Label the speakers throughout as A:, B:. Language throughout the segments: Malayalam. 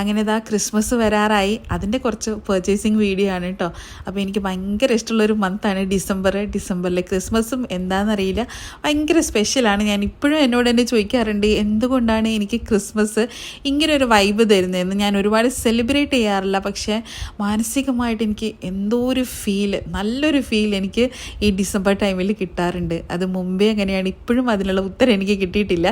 A: അങ്ങനെ ഇതാ ക്രിസ്മസ് വരാറായി. അതിൻ്റെ കുറച്ച് പർച്ചേസിങ് വീഡിയോ ആണ് കേട്ടോ. അപ്പോൾ എനിക്ക് ഭയങ്കര ഇഷ്ടമുള്ളൊരു മന്താണ് ഡിസംബറിലെ ക്രിസ്മസും എന്താണെന്നറിയില്ല, ഭയങ്കര സ്പെഷ്യലാണ്. ഞാൻ ഇപ്പോഴും എന്നോട് തന്നെ ചോദിക്കാറുണ്ട് എന്തുകൊണ്ടാണ് എനിക്ക് ക്രിസ്മസ് ഇങ്ങനെ ഒരു വൈബ് തരുന്നതെന്ന്. ഞാൻ ഒരുപാട് സെലിബ്രേറ്റ് ചെയ്യാറില്ല, പക്ഷേ മാനസികമായിട്ട് എനിക്ക് എന്തോ ഒരു നല്ലൊരു ഫീൽ എനിക്ക് ഈ ഡിസംബർ ടൈമിൽ കിട്ടാറുണ്ട്. അത് മുമ്പേ അങ്ങനെയാണ്, ഇപ്പോഴും അതിനുള്ള ഉത്തരം എനിക്ക് കിട്ടിയിട്ടില്ല.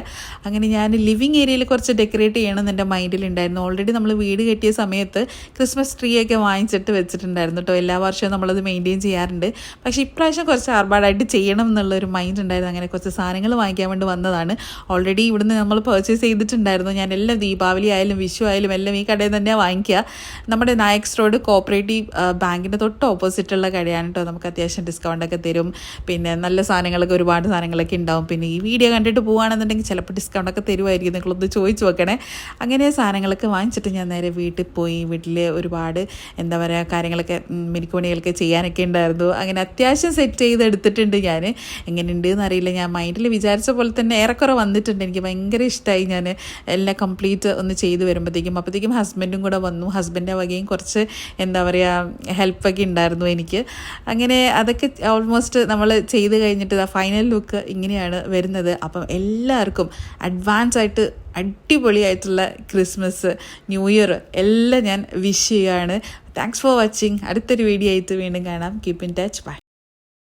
A: അങ്ങനെ ഞാൻ ലിവിങ് ഏരിയയിൽ കുറച്ച് ഡെക്കറേറ്റ് ചെയ്യണമെന്ന് എൻ്റെ മൈൻഡിലുണ്ടായിരുന്നു. ഓൾറെഡി നമ്മൾ വീട് കെട്ടിയ സമയത്ത് ക്രിസ്മസ് ട്രീ ഒക്കെ വാങ്ങിച്ചിട്ട് വെച്ചിട്ടുണ്ടായിരുന്നു കേട്ടോ. എല്ലാ വർഷവും നമ്മളത് മെയിൻറ്റെയിൻ ചെയ്യാറുണ്ട്. പക്ഷേ ഇപ്രാവശ്യം കുറച്ച് ആർഭാടായിട്ട് ചെയ്യണം എന്നുള്ളൊരു മൈൻഡ് ഉണ്ടായിരുന്നു. അങ്ങനെ കുറച്ച് സാധനങ്ങൾ വാങ്ങിക്കാൻ വേണ്ടി വന്നതാണ്. ഓൾറെഡി ഇവിടുന്ന് നമ്മൾ പർച്ചേസ് ചെയ്തിട്ടുണ്ടായിരുന്നു. ഞാൻ എല്ലാം ദീപാവലി ആയാലും വിഷു ആയാലും എല്ലാം ഈ കടയിൽ തന്നെയാണ് വാങ്ങിക്കുക. നമ്മുടെ നായക്സ് റോഡ് കോപ്പറേറ്റീവ് ബാങ്കിൻ്റെ തൊട്ട് ഓപ്പോസിറ്റുള്ള കടയാണ് കേട്ടോ. നമുക്ക് അത്യാവശ്യം ഡിസ്കൗണ്ടൊക്കെ തരും. പിന്നെ നല്ല സാധനങ്ങളൊക്കെ, ഒരുപാട് സാധനങ്ങളൊക്കെ ഉണ്ടാവും. പിന്നെ ഈ വീഡിയോ കണ്ടിട്ട് പോകുകയാണെന്നുണ്ടെങ്കിൽ ചിലപ്പോൾ ഡിസ്കൗണ്ടൊക്കെ തരുമായിരിക്കും. നിങ്ങളൊന്ന് ചോദിച്ചു വെക്കണേ. അങ്ങനെ സാധനങ്ങളൊക്കെ വാങ്ങിച്ചിട്ട് ഞാൻ നേരെ വീട്ടിൽ പോയി. വീട്ടിൽ ഒരുപാട് എന്താ പറയുക കാര്യങ്ങളൊക്കെ, മിനുക്കുപണികളൊക്കെ ചെയ്യാനൊക്കെ ഉണ്ടായിരുന്നു. അങ്ങനെ അത്യാവശ്യം സെറ്റ് ചെയ്തെടുത്തിട്ടുണ്ട് ഞാൻ. എങ്ങനെയുണ്ട് എന്നറിയില്ല, ഞാൻ മൈൻഡിൽ വിചാരിച്ച പോലെ തന്നെ ഏറെക്കുറെ വന്നിട്ടുണ്ട്. എനിക്ക് ഭയങ്കര ഇഷ്ടമായി. ഞാൻ എല്ലാം കംപ്ലീറ്റ് ഒന്ന് ചെയ്ത് അപ്പോഴത്തേക്കും ഹസ്ബൻഡും കൂടെ വന്നു. ഹസ്ബൻഡിൻ്റെ വകയും കുറച്ച് എന്താ പറയുക ഹെൽപ്പൊക്കെ ഉണ്ടായിരുന്നു എനിക്ക്. അങ്ങനെ അതൊക്കെ ഓൾമോസ്റ്റ് നമ്മൾ ചെയ്ത് കഴിഞ്ഞിട്ട് ഫൈനൽ ലുക്ക് ഇങ്ങനെയാണ് വരുന്നത്. അപ്പം എല്ലാവർക്കും അഡ്വാൻസ് ആയിട്ട് അടിപൊളിയായിട്ടുള്ള ക്രിസ്മസ്, ന്യൂ ഇയർ എല്ലാം ഞാൻ വിഷ് ചെയ്യുകയാണ്. Thanks for watching. അടുത്തൊരു വീഡിയോ ആയിട്ട് വീണ്ടും കാണാം. Keep in touch. ബൈ.